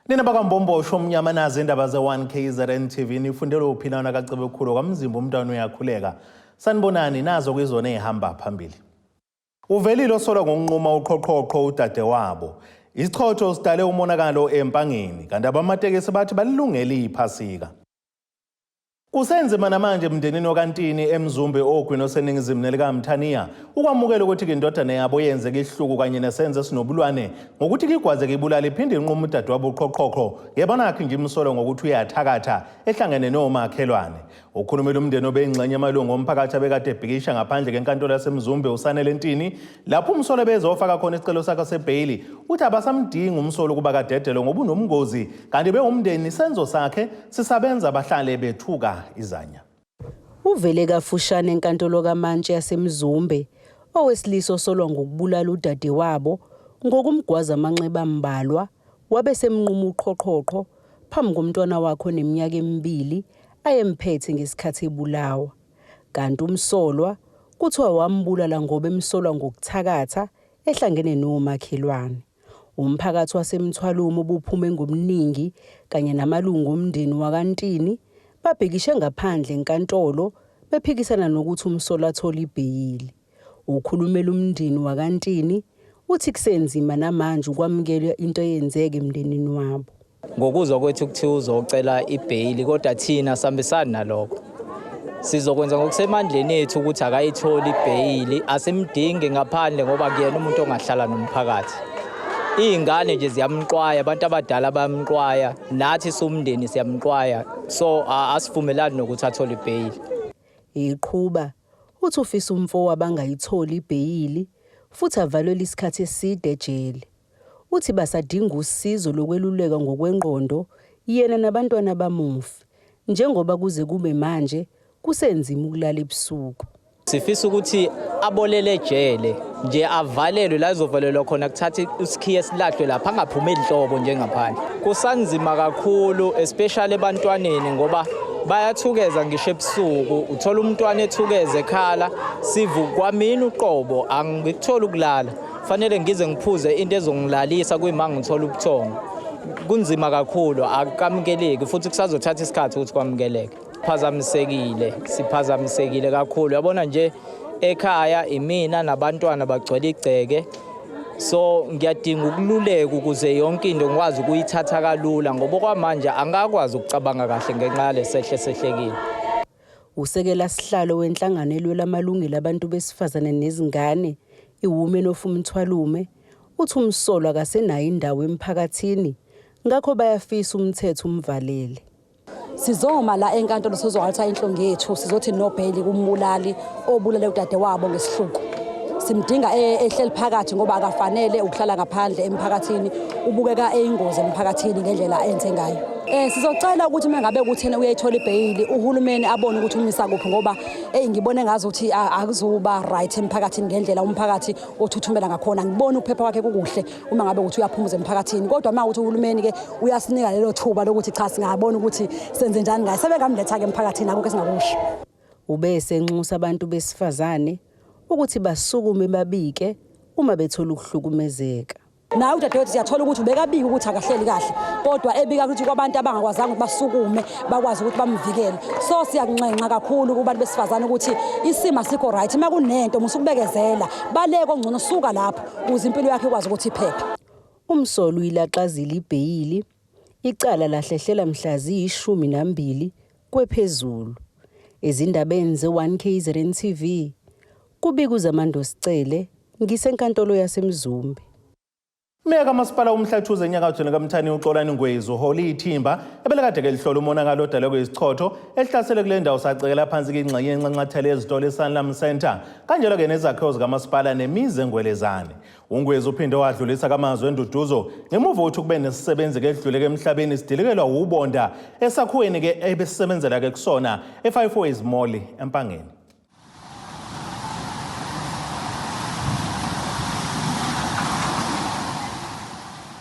Nina bakambombosho omnyama nazi indaba ze1KZNTV nifundela uphilana kacebe ukukhulu kwamzimba umntwana uyakhuleka. Sanibonani nazo kwizona ehamba phambili. Uvelile osola ngokunquma uqhoqhoqho udadewabo. Isichotho sidale umonakalo empangeni kanti abamatekisi bathi balilungele iphasika. Kusenzima namanje emndenini wakantini eMzumbe Onqume oseningizimu nelikaMthaniya ukwamukela ukuthi indodana yabo yenzeke ihluku kanye nesenze sinobulwane ngokuthi igwaze ibulala iphinde inquma udadewabo Uqhoqhoqho yebona yakhe nje imsolo ngokuthi uyathakatha ehlangene nomakhelwane. Ukhulumela umndeni obeyingxenye amalungu omphakathi abekade ebhikisha ngaphandle kenkantolo yaseMzumbe usanele Ntini lapho umsolo bezofaka khona isicelo sakhe sebhayili uthi abasamdinga umsolo kuba kadedelo ngoba unomngozi kanti beumndeni senzo sakhe sisabenza abahlale bethuka izanya. Uvele kafushane enkantolo kaMantshi yaseMzumbe owesilisa osolwa ngokubulala udadewabo ngokumgwaza amanxeba ambalwa wabe semnquma uqhoqhoqho phambi komntwana wakhe oneminyaka emibili ayemphethe ngesikhathi ebulawa. Kanti umsolwa kuthiwa wambulala ngoba emsolwa ngokuthakatha ehlangene nomakhelwane. Umphakathi waseMthwalume ubuphume ngomningi kanye namalungu omndeni wakantini babhekishe ngaphandle enkantolo bephikisana nokuthi umsolwa athola ibhayili. Ukhulumela umndeni wakantini uthi kusenzima namanje ukwamukela into eyenzeke emndenini wabo. Ngokuzwa kwethu kuthiwa uzocela ibhayili kodwa thina sambisana nalokho. Sizokwenza ngokusemandleni ethu ukuthi akayitholi ibhayili asemdinge ngaphandle ngoba kuyena umuntu ongahlala nomphakathi. Izingane nje ziyamqwaya abantu abadala bayamqwaya nathi somndeni siyamqwaya so asivumelani nokuthi athole ibhayili. Iqhuba uthi ufisa umfowabo abangayitholi ibhayili futhi avalelwe isikhathi eside ejele. Uthi basadinga usizo lokweluleka ngokwengqondo yena nabantwana bamufi njengoba kuze kube manje kusenzima ukulala ebusuku. Sifisa ukuthi abolele ejele nje avalelwe la izovalelwa khona kuthatha isikhiye silahlwe lapha angaphumi inhlobo njengaphandle. Kusanzima kakhulu especially ebantwaneni ngoba bayathukeza ngisho ebusuku uthola umntwana ethukeze ekhala sivu kwamini uqobo angikuthola ukulala fanele ngize ngiphuze into ezongilalisa kuyima ngithola ubuthongo. Kunzima kakhulu akamukeleki futhi kusazothatha isikhathi ukuthi kwamukeleke. Siphazamisekile kakhulu yabona nje ekhaya imina nabantwana bagcwele igceke so ngiyadinga ukululeka ukuze yonke into ngikwazi ukuyithatha kalula ngoba kwamanje angakwazi ukucabanga kahle ngenxa yalesehle sehlekile. Usekela sihlalo wenhlanganelo lamalungelo abantu besifazane nezingane iWomen of Umthwalume uthi umsolwa akasenayo indawo emphakathini ngakho bayafisa umthetho umvalele. Sizoma la enkantolo sizowalisa inhlonge yethu sizothi no bhayili kumbulali obulale udadewabo ngesihluku. Simdinga ehleli phakathi ngoba akafanele ukuhlala ngaphandle emphakathini ubukeka eyingozi emphakathini ngendlela enze ngayo. Sizocela ukuthi mengabe kuthena uyayithola ibhayili uhulumeni abone ukuthi umisa kuphi ngoba ngibone ngazi ukuthi akuzuba right emphakathini ngendlela umphakathi othuthumela ngakhona. Ngibona ukuphepha kwakhe kukuhle uma ngabe ukuthi uyaphumuza emphakathini kodwa uma ukuthi uhulumeni ke uyasinika lelo thuba lokuthi cha singabona ukuthi senze njani ngaye sebengamletha ke emphakathini akho singakusho. Ubese nxusa abantu besifazane ukuthi basukume babike uma bethola ukuhlukumezeka. Na udadewethu siyathola ukuthi ubekabika ukuthi akahleli kahle kodwa ebika ukuthi kwabantu abangakwazanga ukuthi basukume bakwazi ukuthi bamvikele. So siyakunxenxa kakhulu kubantu besifazane ukuthi isimo sikho right uma kunento musukubekezela baleke ongcono suka lapho ukuze impilo yakhe ikwazi ukuthi iphephe. Umsolo uyilaqazile ibhayili icala lahlehlela mhla ziyi-12 kwephezulu. Ezindabeni ze1KZNTV kubika uZamando Sicele ngisenkantolo yaseMzumbe. Meka masipala umhlathuze enyakatho nekaMthaniya uXolani Ngwezu uholi ithimba ebelekade ke lihlola umonakalo odalwe kwesichotho ehlasele kule ndawo sacekela phansi ingxenye enxanxathele ezitolo eSanlam Center kanjalo ke nezakhiwo zikamasipala nemizi engwelezane. uNgwezu uphinde wadlulisa kamazwi enduduzo ngemuva ukuthi kube nesisebenzi ke edluleke emhlabeni sidilikelwa ubonda esakhuweni ke ebesisebenzela ke kusona e5 Ways Mall eMpangeni.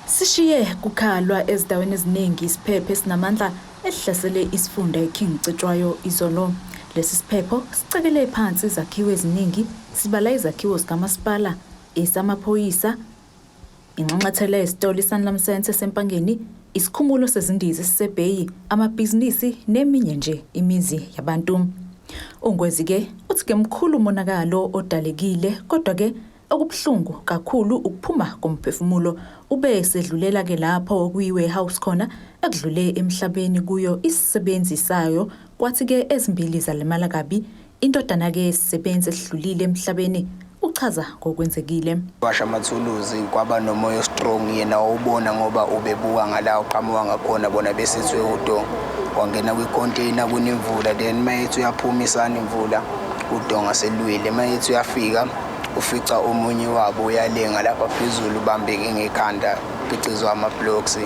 Sishiye kukhalwa ezindaweni eziningi isiphepho esinamandla ehlasele isifunda eKing Cetshwayo izolo. Lesi siphepho sicekele phansi izakhiwo eziningi sibala izakhiwo zikamasipala, esamaphoyisa Inxanxathela yesitolo iSanlamsense sempangeni, isikhumulo sezindiza esisebheyi, amabhizinisi neminye nje imizi yabantu. Ongwezi-ke uthi-ke mkhulu umonakalo odalekile, kodwa-ke okubuhlungu kakhulu ukuphuma komphefumulo ube sedlulela-ke lapho kuyi-warehouse khona ekudlule emhlabeni kuyo isisebenzi sayo, kwathi-ke ezimbili zalimala kabi. Indodana-ke esisebenzi esidlulile emhlabeni uchaza ngokwenzekile. Washa amathuluzi kwaba nomoya strong yena wawubona ngoba ubebuka ngala uqhamuka ngakhona bona besithwe udonga. Wangena kwi-container kunemvula, then mayethu uyaphuma isana imvula udonga selwile. Mayethu uyafika ufica omunye wabo uyalenga lapha phezulu ubambeke ngekhanda phicizwa ama-blocks.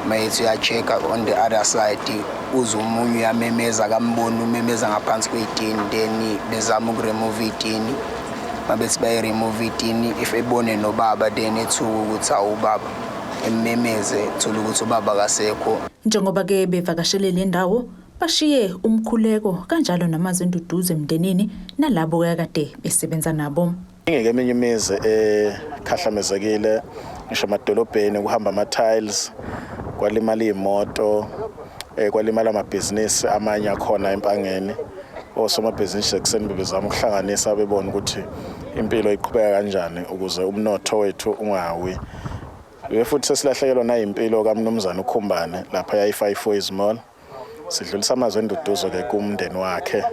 Mayethu uya-checka on the other side uze umunye uyamemeza kambona umemeza ngaphansi kwetini, then bezama ukuremove itini. Mabethi bayi-remove itini, if ebone nobaba then ethuka ukuthi awubaba emmemeze thola ukuthi ubaba kasekho. Njengoba-ke bevakashele le ndawo bashiye umkhuleko kanjalo namazwi enduduzo emndenini nalabo kade besebenza nabo. Ingeke eminye imizi ekhahlamezekile ngisho amadolobheni kuhamba ama-tiles, kwalimala iy'moto, kwalimala amabhizinisi amanye akhona empangeni. Osomabhizinisi ekuseni bebezama ukuhlanganisa bebona ukuthi impilo iqhubeka kanjani ukuze umnotho wethu ungawi. Futhi sesilahlekelwa nayimpilo kaMnumzane Ukhumbane lapha yayi-5 Mall. Sidlulisa amazwi enduduzo-ke kumndeni wakhe,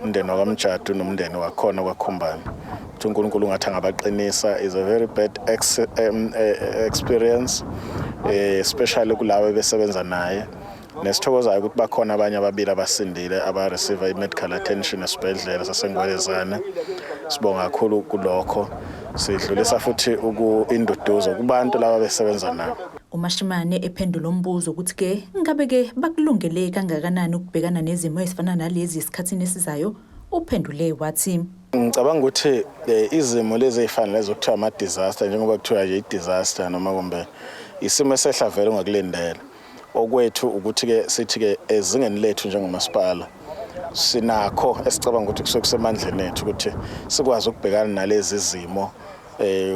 umndeni wakamjadu nomndeni wakhona kwaKhumbane. uNkulunkulu ngathi angabaqinisa. Is a very bad experience, especially kulawe besebenza naye. Nesithokozayo ukuthi bakhona abanye ababili abasindile aba-receive i-medical attention esibhedlela saseNgwelezane. Sibonga kakhulu kulokho. Sidlulisa futhi induduzo kubantu laba besebenza nabo. uMashimane ephendula umbuzo ukuthi-ke ngabe-ke bakulungele kangakanani ukubhekana nezimo ezifana nalezi esikhathini esizayo. Uphendule wathi, ngicabanga ukuthi izimo lezi ezifana lezo kuthiwa ama-disaster, njengoba kuthiwa nje i-disaster noma kumbe isimo esehlavela ongakulindela. Okwethu ukuthi-ke sithi-ke ezingeni lethu njengomasipala sinakho esicabanga ukuthi kusuke kusemandleni ethu ukuthi sikwazi ukubhekana nalezi zimo,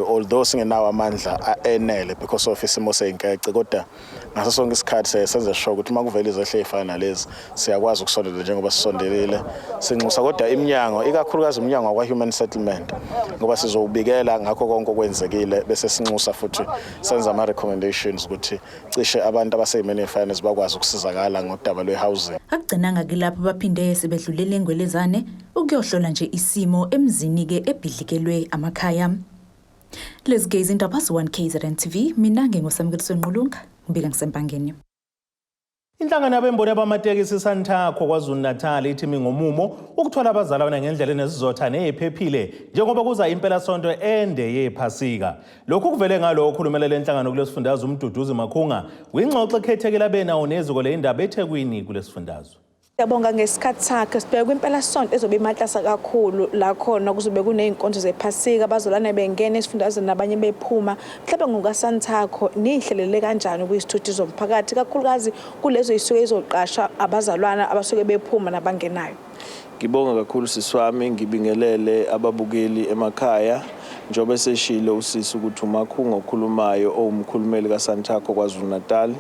although singenawo amandla enele because of isimo seyinkece, kodwa ngaso sonke isikhathi senze sure ukuthi uma kuvela izehle ezifana nalezi siyakwazi ukusondela njengoba sisondelile sinxusa. Kodwa iminyango, ikakhulukazi umnyango wa-human settlement, ngoba sizowubikela ngakho konke okwenzekile bese sinxusa futhi senza ama-recommendations ukuthi cishe abantu abaseyimeni efinance bakwazi ukusizakala ngodaba lwe-housing. Akugcinanga kilapho baphinde sebedlulele eNgwelezane ukuyohlola nje isimo emzini-ke ebhidlikelwe amakhaya. Lezi-ke izindaba z1KZNTV, mina nginguSamukeliso Nqulunga, ngibika ngisempangeni. Inhlangano yabemboni abamatekisi iSantakho KwaZulu-Natal ithi ngomumo ukuthola abazalwane ngendlela enesizotha neziphephile njengoba kuza impela sonto ende yephasika. Lokhu kuvele ngalo okhulumela lenhlangano kulesifundazwe uMduduzi Makhunga kwingxoxo ekhethekile abenawo neziko leindaba eThekwini kulesifundazwe. Siyabonga ngesikhathi sakhe sibheke kwimpela sonto ezobe imatasa kakhulu la khona kuzobe kuneyinkonzo zephasika abazalwane bengena esifundazweni nabanye bephuma. Mhlawumbe ngokaSantakho nihlelele kanjani kuyisithuthi zomphakathi kakhulukazi kulezo isuke izoqasha abazalwana abasuke bephuma nabangenayo? Ngibonga kakhulu siswami, ngibingelele ababukeli emakhaya. Njobe seshilo usisi ukuthi uMakhunga okhulumayo owumkhulumeli kaSantakho KwaZulu-Natal.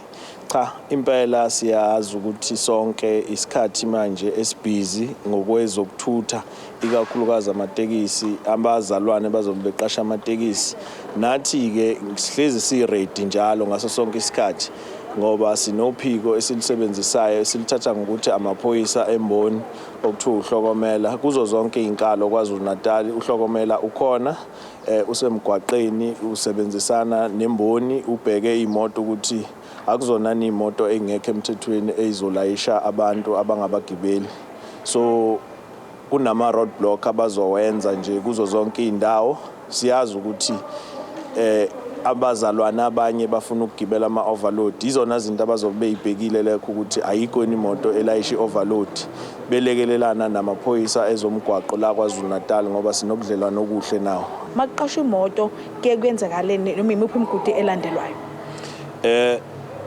Cha, impela siyazi ukuthi sonke isikhathi manje esibhizi ngokwezokuthutha, ikakhulukazi amatekisi, abazalwane bazobe beqasha amatekisi. Nathi-ke sihlezi si-ready njalo ngaso sonke isikhathi ngoba sinophiko esilisebenzisayo esilithatha ngokuthi amaphoyisa emboni okuthiwa uHlokomela. Kuzo zonke izinkalo KwaZulu-Natal uHlokomela ukhona, usemgwaqeni usebenzisana nemboni ubheke imoto ukuthi akuzona imoto engekho emthethweni ezizolayisha abantu abangabagibeli. So kunama roadblock abazowenza nje kuzo zonke izindawo. Siyazi ukuthi abazalwana abanye bafuna ukugibela ama-overload. Izona izinto abazobe beyibhekile lekho ukuthi ayikho imoto elayisha i-overload. Belekelelana namaphoyisa ezomgwaqo la KwaZulu-Natal ngoba sinobudlelwano obuhle nawo. Makuqashwa imoto ke kwenzakaleni noma imiphi imigudu elandelwayo?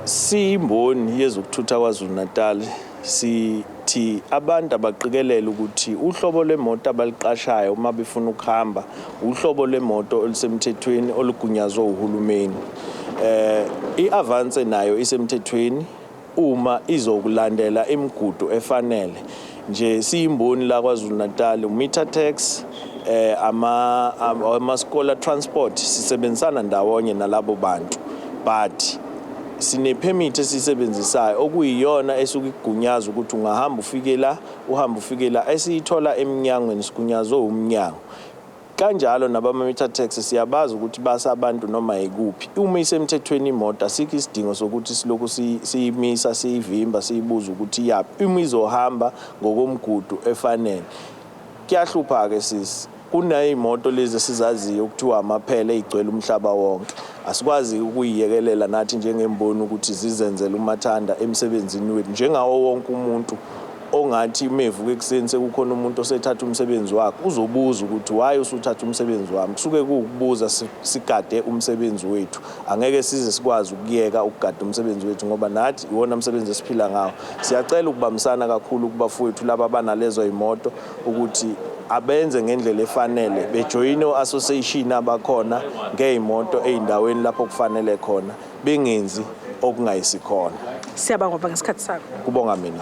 Siyimboni yezokuthutha KwaZulu-Natal sithi abantu abaqikelele ukuthi uhlobo lwemoto abaliqashayo uma befuna ukuhamba uhlobo lwemoto olusemthethweni olugunyazwe uhulumeni. I-Avance nayo isemthethweni uma izokulandela imigudu efanele. Nje siyimboni la KwaZulu Natal meter tax ama-scholar transport sisebenzisana ndawonye nalabo bantu, but sine permit esisebenzisayo okuyiyona esukigunyazwa ukuthi ungahamba ufike la esiyithola eminyangweni sigunyazwe umnyango. Kanjalo nabama-meter tax siyabazi ukuthi basa abantu noma yikuphi. Uma isemthethweni imoto asikho isidingo sokuthi silokhu siyimisa siyivimba siyibuza ukuthi yaphi. Uma izohamba ngokomgudu efanele. Kuyahlupha-ke sisi. Kuneyimoto lezi sizaziyo ukuthiwa amaphele igcwele umhlaba wonke. Asikwazi ukuyiyekelela nathi njengemboni ukuthi zizenzele umathanda emsebenzini wethu njengawo wonke umuntu ongathi mevuka ekuseni sekukhona umuntu osethatha umsebenzi wakhe uzobuza ukuthi why usuthatha umsebenzi wami. Kusuke kuukubuza sigade umsebenzi wethu. Angeke size sikwazi ukuyeka ukugada umsebenzi wethu ngoba nathi iwona umsebenzi esiphila ngawo. Siyacela ukubambisana kakhulu kubafowethu laba banalezo imoto ukuthi abenze ngendlela efanele bejoyine association abakhona ngeimoto eindaweni lapho kufanele khona bengenzi okungayisikhona. Siyabonga ngoba ngesikhathi sakho. Kubonga mina.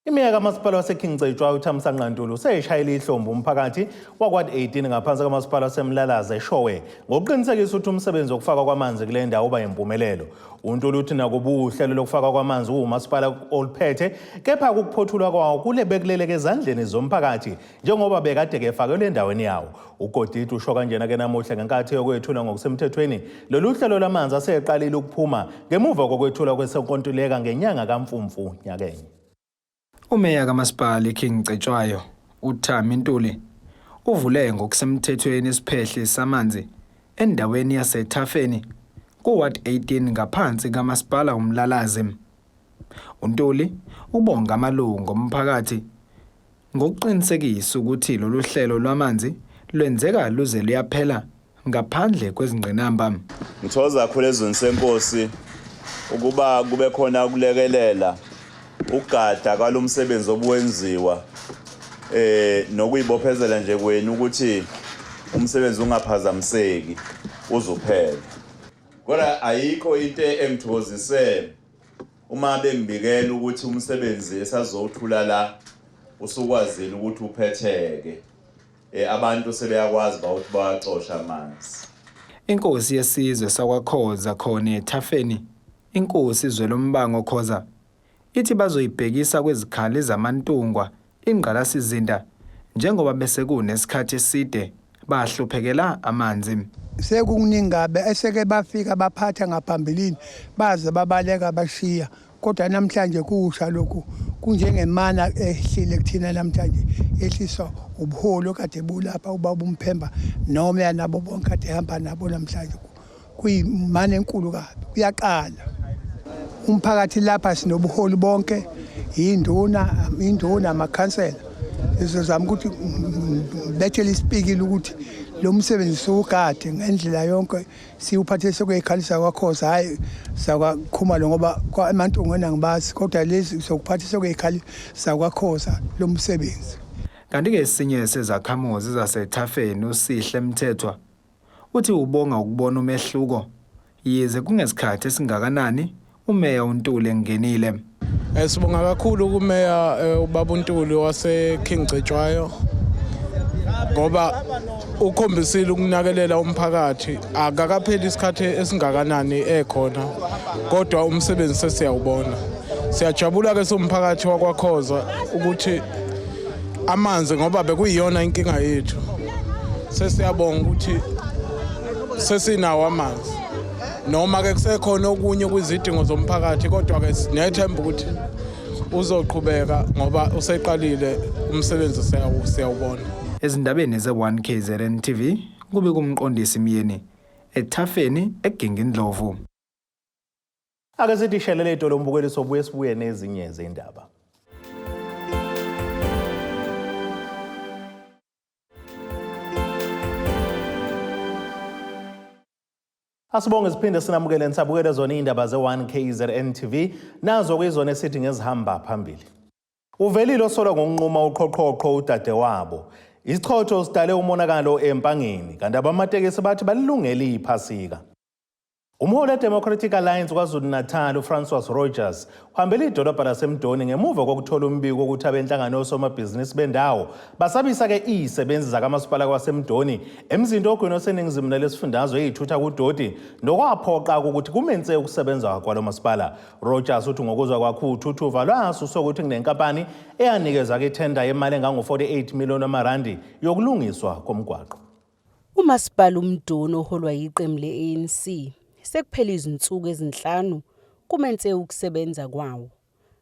Iminyaka kamasipala waseKingcetshwa uThamsanqa Ntuli useshayela ihlombe umphakathi wakwad 18 ngaphansi kamasipala waseMlalaza eShowe ngokuqinisekisa ukuthi umsebenzi wokufaka kwamanzi kule ndawo uba yimpumelelo. uNtuli uthi nakuba uhlelo lokufaka kwamanzi umasipala oluphethe kepha ukuphothulwa kwawo kule bekuleleke ezandleni zomphakathi njengoba bekade kefakelwe endaweni yawo. uGodidi usho kanjena ke namuhla ngenkathi yokwethula ngokusemthethweni lolu hlelo lamanzi aseqalile ukuphuma ngemuva kokwethula kwesenkontileka ngenyanga kaMfumfu nyakenye. Umeya kamasipala eKingcetshwayo uThami Ntuli uvule ngokusemthethweni isiphehle samanzi endaweni yaseThafeni kuward 18 ngaphansi kamasipala uMlalazi. uNtuli ubonga amalungu omphakathi ngokuqinisekisa ukuthi lolu hlelo lwamanzi lwenzeka luze luyaphela ngaphandle kwezingqinamba. Ngithokoza kakhulu ezweni senkosi ukuba kube khona ukulekelela ugada kwalomsebenzi obuwenziwa nokuyibophezela nje kwenu ukuthi umsebenzi ungaphazamiseki uzophela. Kodwa ayikho into engithokozise uma bengibikela ukuthi umsebenzi esazowuthula la usukwazile ukuthi uphetheke. Abantu sebeyakwazi ukuthi baxosha amanzi. Inkosi yesizwe sakwaKhoza khona eThafeni, inkosi Zwelombango Khoza ithi bazoyibhekisa kwezikhali zamantungwa ingqalasizinda njengoba bese kunesikhathi eside bahluphekela amanzi. Sekukuningabe eseke bafika baphatha ngaphambilini baze babaleka bashiya kodwa namhlanje kusha lokhu kunjengemana ehlile kuthina namhlanje ehliswa ubuholo kade bulapha ubaba uMphemba noma yanabo bonke kade ehamba nabo namhlanje kuyimana enkulu kabi kuyaqala. Umphakathi lapha sinobuholi bonke induna amakhansela sizozama ukuthi bethele isipikile ukuthi lo msebenzi sokugade ngendlela yonke siwuphathele sokuyikhalisa kwaKhoza hayi sakwakhumalo ngoba kwaMantungweni angibazi kodwa lezi sokuphathela sokuyikhalisa kwaKhoza lo msebenzi. Kanti ke esinye sezakhamuzi zaseThafeni uSihle Mthethwa uthi ubonga ukubona umehluko yize kungesikhathi esingakanani umeya uNtuli engenile. Sibonga kakhulu kumeya ubaba uNtuli waseKingcetshwayo ngoba ukhombisile ukunakelela umphakathi akakapheli isikhathi esingakanani ekhona kodwa umsebenzi sesiyawubona. Siyajabula ke somphakathi wakwaKhoza ukuthi amanzi ngoba bekuyiyona inkinga yethu sesiyabonga ukuthi sesinawo amanzi noma ke kusekhona okunye kwizidingo zomphakathi kodwa ke sinethemba ukuthi uzoqhubeka ngoba useqalile umsebenzi siyawubona. Ezindabeni ze1KZNTV kube kumqondisi Miyeni eThafeni eGingindlovu. Ake sithi shelele idolo umbukeli sobuye sibuye nezinye zendaba. Asibonge siphinde sinamukele nisabukele zona indaba ze1KZNTV nazo kuyizona esithi ngezihamba phambili. Uvelile osolwa ngokunquma uqhoqhoqho Udadewabo. Isichotho sidale umonakalo empangeni kanti abamatekisi bathi balilungele iphasika. Umholi weDemocratic Alliance KwaZulu-Natal uFrancois Rogers uhambele idolobha laseMdoni ngemuva kokuthola umbiko ukuthi abenhlangano yosomabhizinisi bendawo basabisa ke izisebenzi zakamasipala kwaseMdoni emzini ogwini oseningizimu nalesifundazwe eyithutha kuDodi nokwaphoqa ukuthi kumenze ukusebenza kwalomasipala. Rogers uthi ngokuzwa kwakhe uthuthuva lwasuswa ukuthi kunenkampani eyanikeza ke tender yemali engango-48 million amarandi yokulungiswa komgwaqo. Umasipala uMdoni oholwa yiqembu le-ANC sekuphela izinsuku ezinhlanu kumenze ukusebenza kwawo.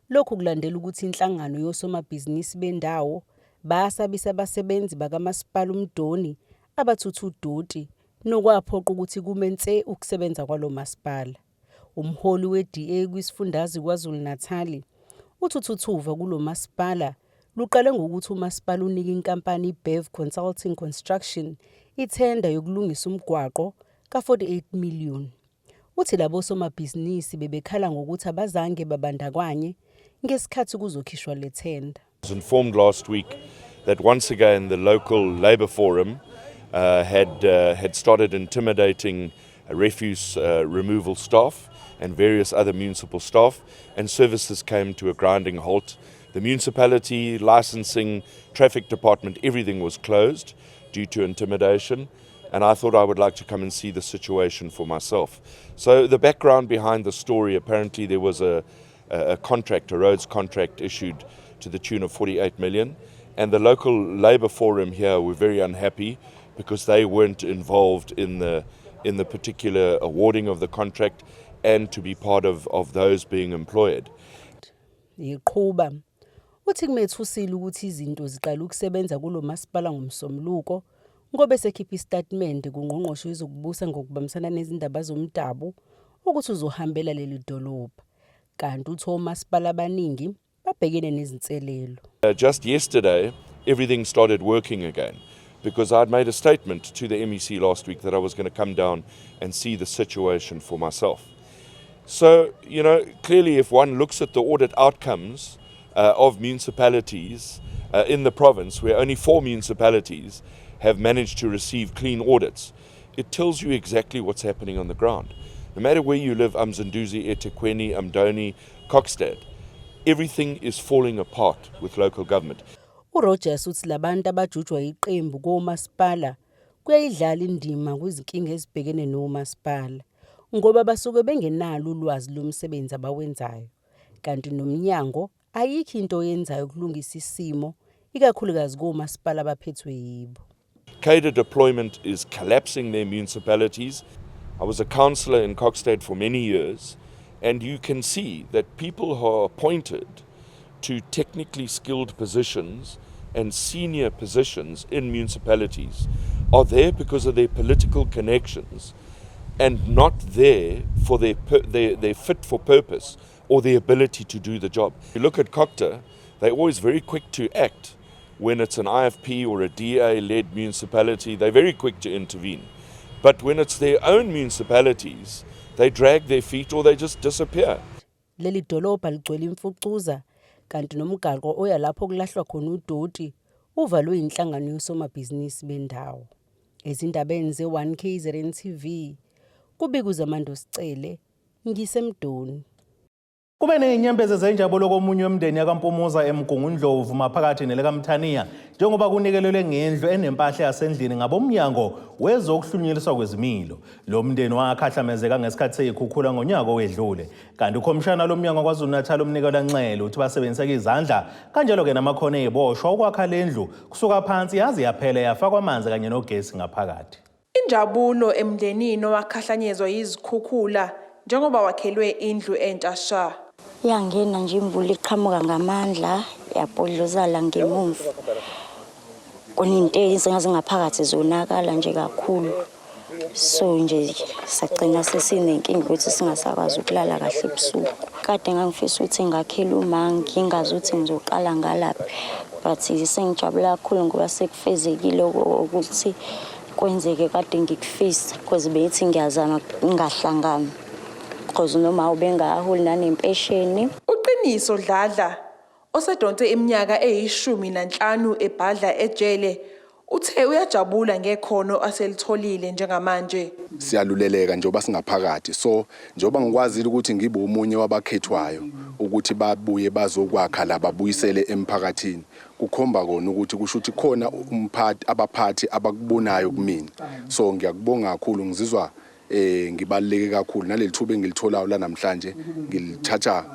Lokhu kulandela ukuthi inhlangano yosomabhizinisi bendawo basabisa abasebenzi bakamasipala uMdoni abathutha uDodi nokwaphoqa ukuthi kumenze ukusebenza kwalo masipala. Umholi we-DA kwisifundazwe KwaZulu-Natal uthuthuva kulo masipala luqale ngokuthi umasipala unika inkampani iBev Consulting Construction ithenda yokulungisa umgwaqo ka-48 million. Uthi labo somabhizinisi bebekhala ngokuthi abazange babandakwanye ngesikhathi kuzokhishwa le tender. I was informed last week that once again the local labour forum had started intimidating refuse removal staff and various other municipal staff, and services came to a grinding halt. The municipality, licensing, traffic department, everything was closed due to intimidation. And I thought I would like to come and see the situation for myself. So the background behind the story, apparently there was a contract, a roads contract issued to the tune of 48 million. And the local labour forum here were very unhappy because they weren't involved in the particular awarding of the contract and to be part of those being employed. Uqhuba uthi kumethusile ukuthi izinto ziqala ukusebenza kulo masipala ngomsombuluko ngoba sekhipha istatement kungqongqoshe izokubusa ngokubambisana nezindaba zomdabu ukuthi uzohambela leli dolobha kanti utho umasipala abaningi babhekene nezinselelo. Just yesterday everything started working again because I'd made a statement to the MEC last week that I was going to come down and see the situation for myself. So, you know, clearly if one looks at the audit outcomes of municipalities in the province, where only 4 municipalities have managed to receive clean audits, it tells you exactly what's happening on the ground. No matter where you live, eThekwini, eThekwini, Kokstad, everything is falling apart with local government. uRogers uthi labantu abajujwa iqembu komasipala kuyayidlala indima kwizinkinga ezibhekene nomasipala ngoba basuke bengenalo ulwazi lomsebenzi abawenzayo kanti nomnyango ayikho into oyenzayo ukulungisa isimo ikakhulukazi komasipala abaphethwe yibo. Cadre deployment is collapsing their municipalities. I was a councillor in Kokstad for many years, and you can see that people who are appointed to technically skilled positions and senior positions in municipalities are there because of their political connections and not there for their fit for purpose or their ability to do the job. If you look at Kokta, they're always very quick to act. When it's an IFP or a DA-led municipality, they're very quick to intervene. But when it's their own municipalities, they drag their feet or they just disappear. Leli dolobha ligcwele imfucuza kanti nomgaqo oya lapho kulahlwa khona uDodi uvalwe inhlangano yosomabhizinisi bendawo. Ezindabeni ze1KZNTV kubikuza Mando Sicele ngisemdoni. Kube nezinyembezi zenjabulo komunye wemndeni yakaMpumuza eMgungundlovu maphakathi nelekaMthaniya njengoba kunikelelwe ngendlu enempahla yasendlini ngabomnyango wezokuhlunyiswa kwezimilo. Lo mndeni wakhahlamezeka ngesikhathi seyikhukhula ngonyaka owedlule. Kanti ukhomishana lomnyango KwaZulu-Natal umnikela nxele uthi basebenzisa izandla kanjalo ke namakhono eziboshwa ukwakha lendlu kusuka phansi yazi yaphela yafakwa amanzi kanye nogesi ngaphakathi. Injabulo emndenini owakhahlanyezwa yizikhukhula njengoba wakhelwe indlu entsha. Yangena nje imvula iqhamuka ngamandla yapodlozala ngemuva. Kuninto ezingaphakathi zonakala nje kakhulu. So nje sagcina sesinenkinga ukuthi singasakwazi ukulala kahle ebusuku. Kade ngangifisa ukuthi ngakhela umangi ngingazi ukuthi ngizoqala ngalaphi. But sengijabula kakhulu ngoba sekufezekile ukuthi kwenzeke kade ngikufisa because bethi ngiyazama ngingahlangani because noma ubengaholi nanempesheni. Uqiniso Dladla osedonse iminyaka eyi15 ebhadla ejele uthe uyajabula ngekhono aselitholile njengamanje. Siyaluleleka njengoba singaphakathi, so njengoba ngikwazile ukuthi ngibe umunye wabakhethwayo ukuthi babuye bazokwakha la babuyisele emphakathini, kukhomba kona ukuthi kusho ukuthi khona abaphathi abakubonayo kumina. So ngiyakubonga kakhulu, ngizizwa ngibaluleke kakhulu naleli thuba engilitholayo la namhlanje, ngilithatha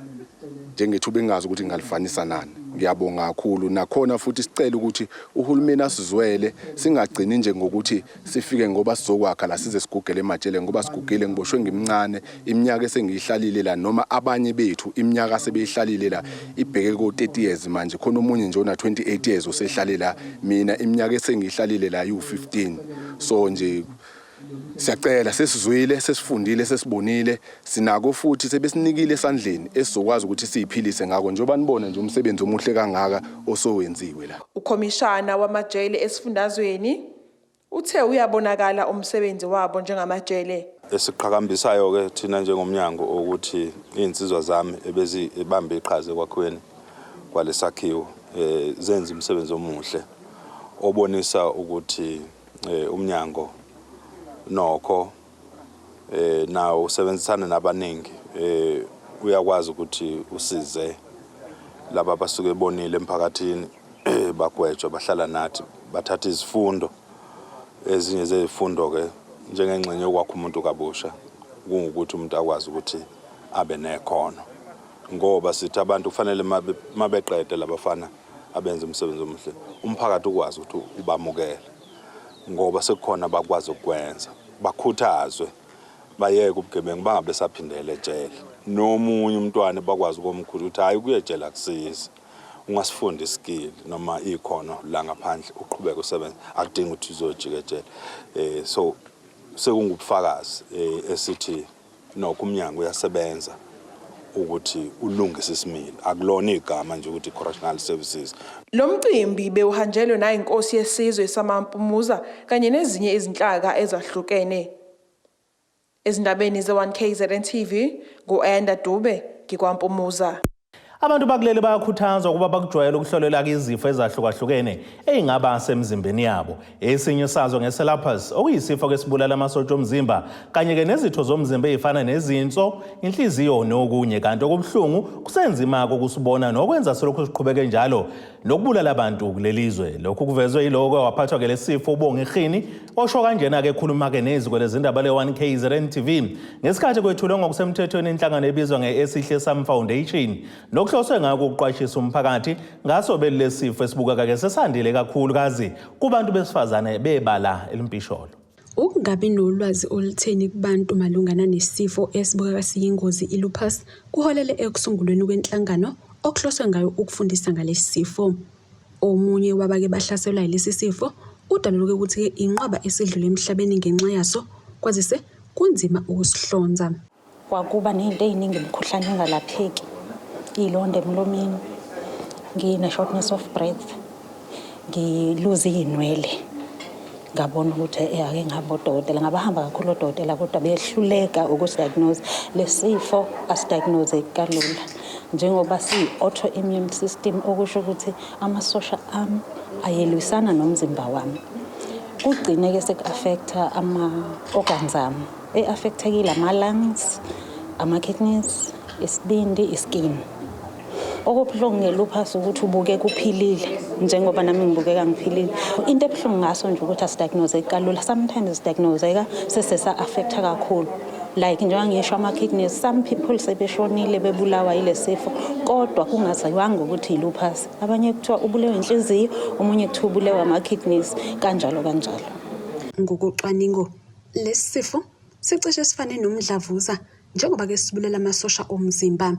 njengethuba engazi ukuthi ngalifanisa nani. Ngiyabonga kakhulu, nakhona futhi sicela ukuthi uhulumeni asizwele, singagcini nje ngokuthi sifike ngoba sizokwakha la size sigugele emajele ngoba sigugele ngiboshwe ngimncane, iminyaka esengiyihlalile la noma abanye bethu iminyaka sebeyihlalile la ibheke ko 30 years manje, khona omunye nje ona 28 years osehlale la, mina iminyaka esengiyihlalile la yu15. So nje siyacela, sesizwile, sesifundile, sesibonile, sinako futhi sebesinikile esandleni esizokwazi ukuthi siyiphilise ngako njengoba nibona nje umsebenzi omuhle kangaka osowenziwe la. Ukhomishana wamajele esifundazweni uthe uyabonakala umsebenzi wabo njengamajele. Esiqhakambisayo ke thina njengomnyango ukuthi insizwa zami ebezibambe iqhaza kwakweni kwalesakhiwo zenza umsebenzi omuhle obonisa ukuthi umnyango nokho nawo usebenzisana nabaningi, uyakwazi ukuthi usize laba abasuke bonile emphakathini bagwetshwa bahlala nathi bathatha izifundo, ezinye zezifundo ke njengengxenye yokwakha umuntu kabusha kungukuthi umuntu akwazi ukuthi abe nekhono, ngoba sithi abantu kufanele mabeqede labafana abenza umsebenzi omuhle umphakathi ukwazi ukuthi ubamukele, ngoba sekukhona bakwazi ukwenza, bakhuthazwe bayeke ubugebengu bangabe saphindele ejele. Nomunye umntwana bakwazi ukumkhulu ukuthi hayi kuyejela kusiza, ungasifunda iskill noma ikhono la ngaphandle uqhubeka usebenza, akudingi ukuthi uzojika ejele. So sekungubufakazi esithi nokho umnyango uyasebenza ukuthi ulungise isimilo, akulona igama nje ukuthi correctional services. Lo mcimbi bewuhanjelwe na inkosi yesizwe samampumuza kanye nezinye izinhlaka ezahlukene. Ezindabeni ze1KZNTV ngo-Enda Dube ngikwampumuza. Abantu bakuleli bayakhuthazwa ukuba bakujwayele ukuhlolela izifo ezahlukahlukene ezingaba semzimbeni yabo. Esinye sazo ngeselapus okuyisifo kesibulala amasosha omzimba kanye ke nezitho zomzimba ezifana nezinso, inhliziyo nokunye, kanti okubuhlungu kusenzima ukusibona nokwenza selokhu siqhubeke njalo nokubulala abantu kulelizwe. Lokhu kuvezwe yiloko waphathwa ke lesifo uBonga Iqhini osho kanjena ke ekhuluma ke neziko lezindaba le1KZNTV ngesikhathi kwethulwe ngokusemthethweni inhlangano ebizwa nge-Esihle Sam Foundation nokuhloswe ngako ukuqwashisa umphakathi ngaso belesifo esibukeka ke sesandile kakhulu kazi kubantu besifazane bebala elimpisholo. Ukungabi nolwazi olutheni kubantu malungana nesifo esibukeka siyingozi ilupus kuholele ekusungulweni kwenhlangano okuhloswe ngayo ukufundisa ngalesi sifo. Omunye wabake bahlaselwa yilesi sifo udaluluke ukuthi inqwaba esidlule emhlabeni ngenxa yaso kwazise kunzima ukusihlonza. Kwakuba nezinto eziningi emkhuhlane engalapheki, ilonda emlomeni, ngine-shortness of breath, ngiluze inwele. Ngabona ukuthi ake ngihamba odokotela, ngabahamba kakhulu odokotela kodwa behluleka ukudiagnose lesifo, asidiagnose kalula njengoba si-autoimmune system okusho ukuthi amasosha ami ayelwisana nomzimba wami. Kugcine ke sek-affecta ama-organs ami, e-affectekile ama-lungs, ama-kidneys, isibindi, iskin. Okubuhlungu ngelupus ukuthi ubuke kuphilile njengoba nami ngibukeka ngiphilile. Into ebuhlungu ngaso nje ukuthi asidiagnose kalula, sometimes sidiagnoseka sesesa-affecta kakhulu. Like njengoba ngisho ama-kidneys, some people sebeshonile bebulawa yile sifo kodwa kungaziwanga ukuthi ilupus. Abanye kuthiwa ubulewe inhliziyo, omunye kuthiwa ubulewe ama-kidneys, kanjalo kanjalo. Ngokucwaningo lesi sifo sicishe sifane nomdlavuza njengoba ke sibulela amasosha omzimba.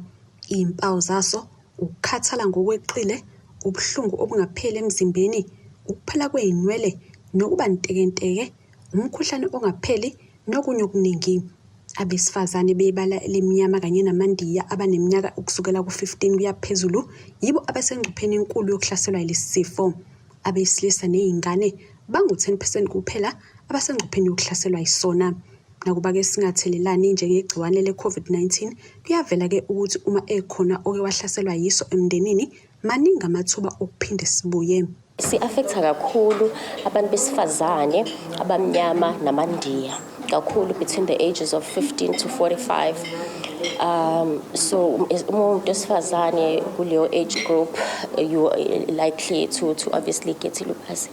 Impawu zaso ukukhathala ngokweqile, ubuhlungu obungapheli emzimbeni, ukuphela kweinwele nokuba ntekenteke, umkhuhlane ongapheli nokunye okuningi. Abesifazane bebala leminyama kanye namandiya abaneminyaka ukusukela ku15 kuya phezulu yibo abasengcupheni enkulu yokuhlaselwa yilesi sifo. Abesilisa nezingane bangu 10% kuphela abasengcupheni yokuhlaselwa yisona. Nakuba-ke singathelelani njengegciwane le-COVID-19, kuyavela-ke ukuthi uma ekhona oke wahlaselwa yiso emndenini, maningi amathuba okuphinde sibuye. Si-affecta kakhulu abantu besifazane, abamnyama namandiya, kakhulu between the ages of 15 to 45. So umuntu wesifazane kuleyo age group, you are likely to obviously get ilupus.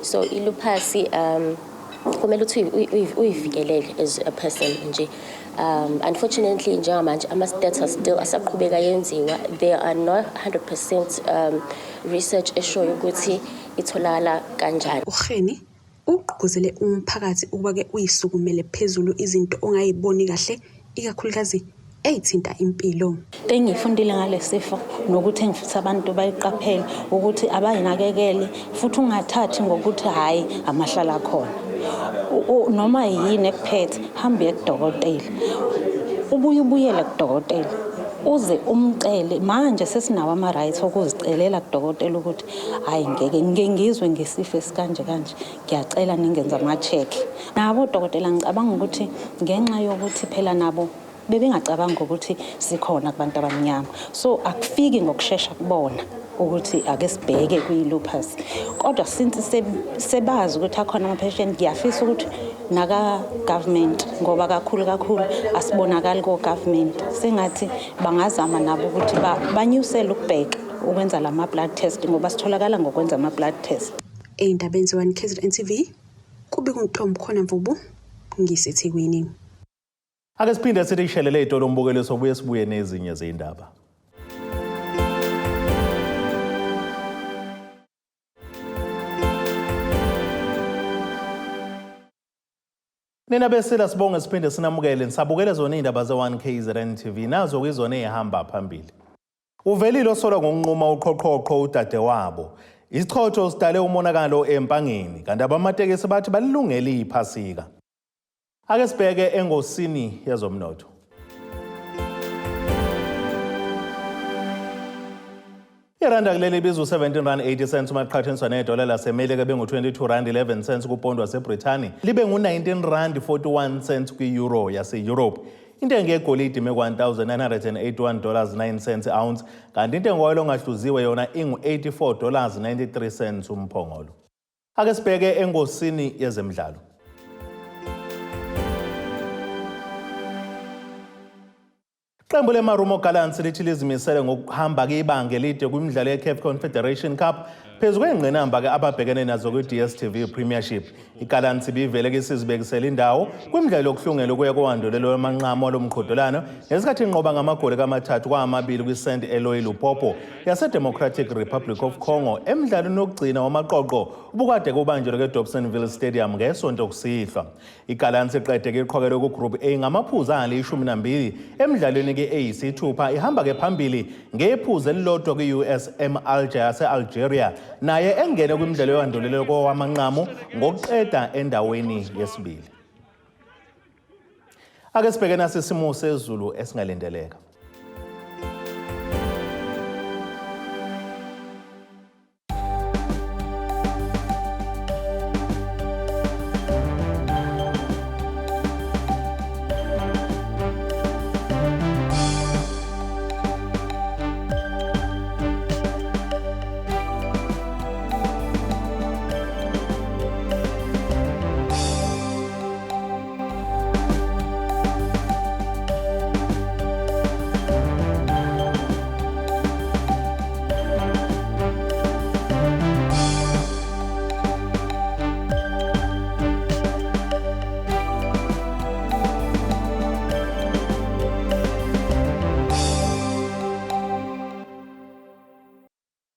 So ilupus kumele ukuthi uyivikelele as a person nje. Unfortunately njengamanje ama-stats still asaqhubeka yenziwa. There are not 100% research eshoyo ukuthi itholakala kanjani. Ukheni ugqugquzele umphakathi ukuba-ke uyisukumele phezulu izinto ongayiboni kahle, ikakhulukazi eyithinta impilo. Engifundile ngale sifo nokuthi ngifisa abantu bayiqaphele ukuthi abayinakekele futhi ungathathi ngokuthi hayi amahlala khona. Noma yini ekuphethe hambe kudokotela. Ubuyele kudokotela. Uze umcele manje sesinawo ama-rights okuzicelela kudokotela ukuthi hayi ngeke ngizwe ngesifo esikanje kanje, ngiyacela ningenza ama-check. Nabo odokotela ngicabanga ukuthi ngenxa yokuthi phela nabo bebengacabanga ukuthi sikhona kubantu abamnyama, so akufiki ngokusheshsha kubona ukuthi ake sibheke kwi-lupus. Kodwa since sebazi ukuthi akhona ama-patient, ngiyafisa ukuthi naka-government, ngoba kakhulu asibonakali ko-government, sengathi bangazama nabo ukuthi banyusele ukubheka ukwenza lama-blood test, ngoba sitholakala ngokwenza ama-blood test. Ey'ndabeni ze-1KZNTV, kubika uNtombi khona Mvubu, ngiseThekwini. Ake siphinde sithi ishelele itolo umbukelo sobuye sibuye nezinye zindaba. Nina besela sibonge siphinde sinamukele nisabukele zona indaba ze-1KZNTV nazo kwizona ehamba phambili. Uvelile osolwa ngokunquma uqhoqhoqho Udadewabo. Isichotho sidale umonakalo empangeni kanti abamatekisi bathi balilungele iphasika. Ake sibheke engosini yezomnotho. Iranda kuleli ibiza u-17.80 uma liqhathaniswa nedola laseMelika bengu-22.11 kupondwa waseBrithani, libe ngu-19.41 kwi-euro yase-Europe. Intengo yegolide ime $1,981.09 ounce, kanti intengo yoyilo ongahluziwe yona ingu-$84.93 umphongolo. Ake sibheke engosini yezemidlalo. Iqembu leMarumo Gallants lithi lizimisele ngokuhamba ibanga elide kwimidlalo ye-CAF Confederation Cup phezu kwengqinamba ababhekene nazo kwi-DStv Premiership. IGallants ibivele isizibekisela indawo kwimidlalo yokuhlungela ukuya kowandulelo lwamanqamu lomqhudelwano ngesikhathi inqoba ngamagoli ka-3-2 kwi-St. Eloi Lupopo yase-Democratic Republic of Congo emidlalweni wokugcina wamaqoqo ubukade kubanjelwe ke-Dobsonville Stadium ngesonto kusihlwa. IGallants iqede iqhokele ku-Group A ngamaphuzu ali-12 emidlalweni ke-A6 ihamba ke phambili ngephuzu elilodwa kwi-USM Alger yase-Algeria naye engene kwimidlalo yowandulelo kowamanqamu ngokuqeda endaweni yesibili. Ake sibheke nasisimo sezulu esingalindeleka.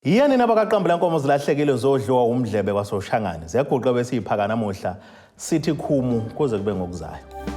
Yani nabakaqambu lankomo zilahlekile zodliwa umdlebe kwasoshangane. Ziyaguqa bese iphaka namuhla sithi khumu kuze kube ngokuzayo.